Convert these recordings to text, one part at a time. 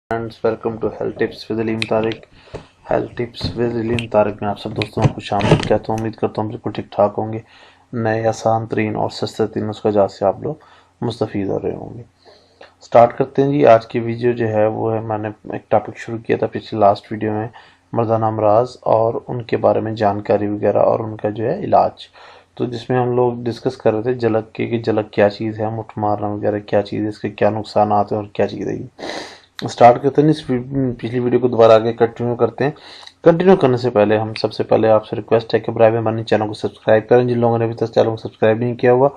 Friends welcome to health tips with Aleem Tariq. Health tips with Aleem Tariq میں آپ سب دوستوں کو خوش آمدید کہتا ہوں. امید کرتا ہوں بالکل ٹھیک ٹھاک ہوں گے. نئے آسان ترین اور سستے ترین نسخہ جات سے آپ لوگ مستفید ہو رہے ہوں گے. سٹارٹ کرتے ہیں جی. آج کی ویڈیو جو ہے وہ ہے میں نے ایک ٹاپک شروع کیا تھا پچھلی لاسٹ ویڈیو میں, مردانہ امراض اور ان کے بارے میں جانکاری وغیرہ اور ان کا جو ہے علاج. تو جس میں ہم لوگ ڈسکس کر رہے تھے جلک کے کہ جلک کیا چیز ہے, مٹھ مارنا وغیرہ کیا چیز ہے, اس کے کیا نقصانات ہیں اور کیا چیز ہے. سٹارٹ کرتے ہیں. اس پچھلی ویڈیو کو دوبارہ آگے کنٹینیو کرتے ہیں. کنٹینیو کرنے سے پہلے ہم سب سے پہلے آپ سے ریکویسٹ ہے کہ برائے مہربانی چینل کو سبسکرائب کریں جن لوگوں نے ابھی تک چینل کو سبسکرائب نہیں کیا ہوا,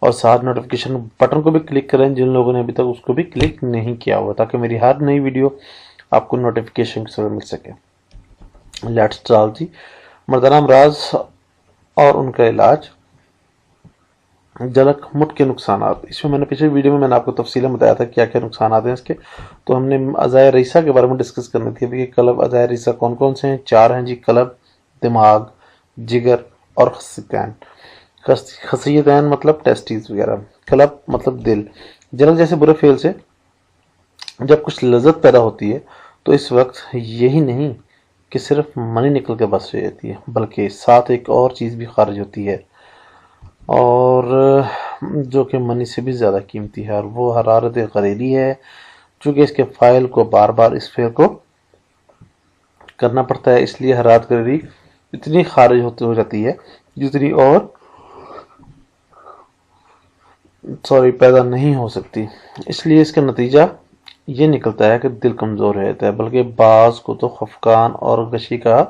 اور ساتھ نوٹیفیکیشن بٹن کو بھی کلک کریں جن لوگوں نے ابھی تک اس کو بھی کلک نہیں کیا ہوا, تاکہ میری ہر نئی ویڈیو آپ کو نوٹیفیکیشن کے ساتھ مل سکے. لیٹس اسٹارٹ جی. مردانہ امراض اور ان کا علاج. جلک مٹھ کے نقصانات. اس میں نے پچھلی ویڈیو میں نے آپ کو تفصیل بتایا تھا کیا کیا نقصانات ہیں اس کے. تو ہم نے اعضائے رئیسہ کے بارے میں ڈسکس کرنی تھی. ابھی قلب اعضائے رئیسہ کون کون سے ہیں؟ 4 ہیں جی. قلب, دماغ, جگر اور خصیتین. خصیتین مطلب ٹیسٹیز وغیرہ, قلب مطلب دل. جلک جیسے برے فعل سے جب کچھ لذت پیدا ہوتی ہے تو اس وقت یہی نہیں کہ صرف منی نکل کے بس ہو جاتی ہے, بلکہ ساتھ ایک اور چیز بھی خارج ہوتی ہے, اور جو کہ منی سے بھی زیادہ قیمتی ہے, اور وہ حرارت غریری ہے. چونکہ اس کے فائل کو بار بار اس فعل کو کرنا پڑتا ہے, اس لیے حرارت غریری اتنی خارج ہو جاتی ہے جتنی اور پیدا نہیں ہو سکتی. اس لیے اس کا نتیجہ یہ نکلتا ہے کہ دل کمزور ہو جاتا ہے, بلکہ بعض کو تو خفقان اور غشی کا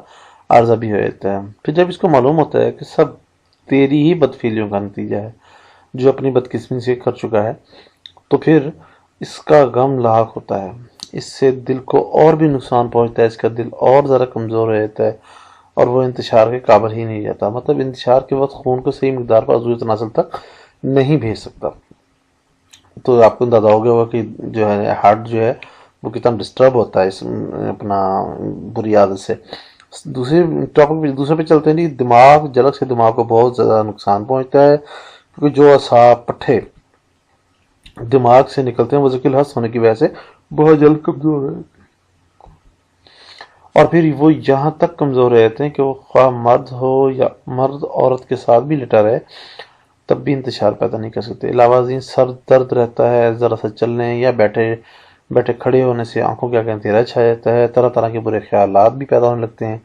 عارضہ بھی ہو جاتا ہے. پھر جب اس کو معلوم ہوتا ہے کہ سب تیری ہی بدفعلیوں کا نتیجہ ہے جو اپنی بدقسمتی سے کر چکا ہے, تو پھر اس کا غم لاحق ہوتا ہے. اس سے دل کو اور بھی نقصان پہنچتا ہے, اس کا دل اور زیادہ کمزور ہو جاتا ہے اور وہ انتشار کے قابل ہی نہیں جاتا. مطلب انتشار کے وقت خون کو صحیح مقدار پر عضو تناسل تک نہیں بھیج سکتا. تو آپ کو اندازہ ہو گیا ہوگا کہ جو ہے ہارٹ جو ہے وہ کتنا ڈسٹرب ہوتا ہے اس اپنا بری عادت سے. دوسرے پہ چلتے ہیں. دماغ. جلک سے دماغ کو بہت زیادہ نقصان پہنچتا ہے, کیونکہ جو اعصاب پٹھے دماغ سے نکلتے ہیں وہ ذکر الحس ہونے کی وجہ سے بہت جلد کمزور ہے, اور پھر وہ یہاں تک کمزور رہتے ہیں کہ وہ خواہ مرد ہو یا مرد عورت کے ساتھ بھی لٹا رہے تب بھی انتشار پیدا نہیں کر سکتے. علاوہ ازیں سر درد رہتا ہے, ذرا سا چلنے یا بیٹھے کھڑے ہونے سے آنکھوں کے آگے اندھیرا چھا جاتا ہے, طرح طرح کے برے خیالات بھی پیدا ہونے لگتے ہیں,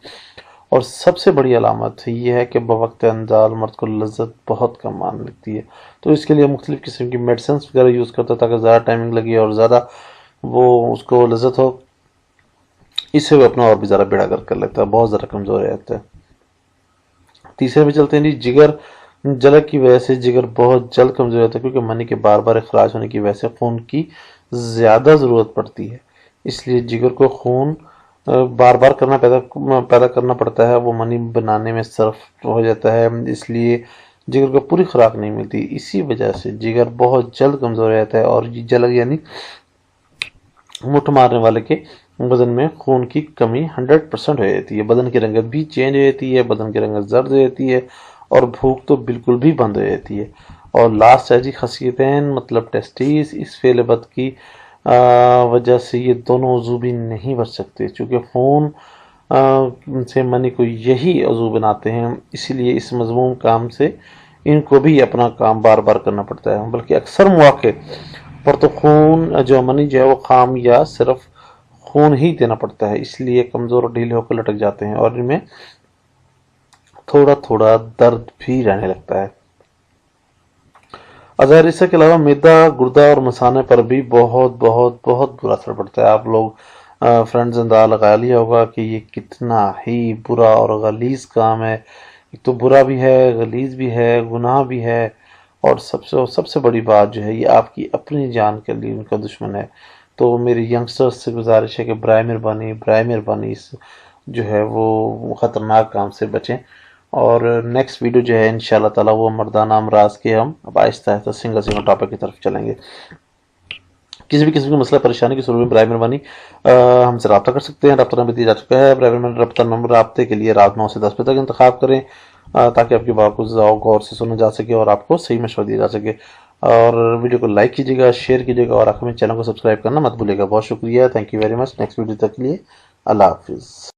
اور سب سے بڑی علامت یہ ہے کہ بوقت انزال مرد کو لذت بہت کم آنے لگتی ہے. تو اس کے لیے مختلف قسم کی میڈیسنز وغیرہ یوز کرتا ہے تاکہ زیادہ ٹائمنگ لگے اور زیادہ وہ اس کو لذت ہو. اس سے وہ اپنا اور بھی زیادہ بیڑا گرک کر لیتا ہے, بہت زیادہ کمزور ہو جاتا ہے. تیسرے پہ چلتے ہیں جی. جگر. جلک کی وجہ سے جگر بہت جلد کمزور ہوتا ہے, کیونکہ منی کے بار بار اخراج ہونے کی وجہ سے خون کی زیادہ ضرورت پڑتی ہے. اس لیے جگر کو خون بار بار پیدا کرنا پڑتا ہے, وہ منی بنانے میں صرف ہو جاتا ہے, اس لیے جگر کو پوری خوراک نہیں ملتی. اسی وجہ سے جگر بہت جلد کمزور ہو جاتا ہے, اور یہ جلک یعنی مٹھ مارنے والے کے بدن میں خون کی کمی 100% ہو جاتی ہے. بدن کی رنگت بھی چینج ہو جاتی ہے, بدن کی رنگت زرد ہو جاتی ہے, اور بھوک تو بالکل بھی بند ہو جاتی ہے. اور لاسٹ ہے جی خصیتین مطلب ٹیسٹیز. اس فعل بد کی وجہ سے یہ دونوں عضو بھی نہیں بچ سکتے, چونکہ خون سے منی کو یہی عضو بناتے ہیں. اسی لیے اس مذموم کام سے ان کو بھی اپنا کام بار بار کرنا پڑتا ہے, بلکہ اکثر مواقع پر تو خون جو منی جو ہے وہ خام یا صرف خون ہی دینا پڑتا ہے. اس لیے کمزور اور ڈھیلے ہو کر لٹک جاتے ہیں, اور ان میں تھوڑا تھوڑا درد بھی رہنے لگتا ہے. اعضائے رئیسہ کے علاوہ معدہ, گردہ اور مثانے پر بھی بہت بہت بہت برا اثر پڑتا ہے. آپ لوگ فرینڈز اندازہ لگا لیا ہوگا کہ یہ کتنا ہی برا اور غلیظ کام ہے. ایک تو برا بھی ہے, غلیظ بھی ہے, گناہ بھی ہے, اور سب سے بڑی بات جو ہے یہ آپ کی اپنی جان کے لیے ان کا دشمن ہے. تو میری ینگسٹرز سے گزارش ہے کہ برائے مہربانی اس جو ہے وہ خطرناک کام سے بچیں. اور نیکسٹ ویڈیو جو ہے انشاءاللہ تعالی وہ مردانہ امراض کے ہم اب آہستہ آہستہ سنگل ٹاپک کی طرف چلیں گے. کسی بھی قسم کی مسئلہ پریشانی کی صورت میں برائے مہربانی ہم سے رابطہ کر سکتے ہیں. رابطہ نمبر دیا جا چکا ہے. برائے مہربانی رابطہ نمبر رابطے کے لیے رات 9 سے 10 بجے تک انتخاب کریں, تاکہ آپ کی بات کو غور سے سنا جا سکے اور آپ کو صحیح مشورہ دیا جا سکے. اور ویڈیو کو لائک کیجیے گا، شیئر کیجیے گا، اور آخر میں چینل کو سبسکرائب کرنا مت بھولے گا۔ بہت شکریہ، thank you very much. Next video تک کے لیے اللہ حافظ۔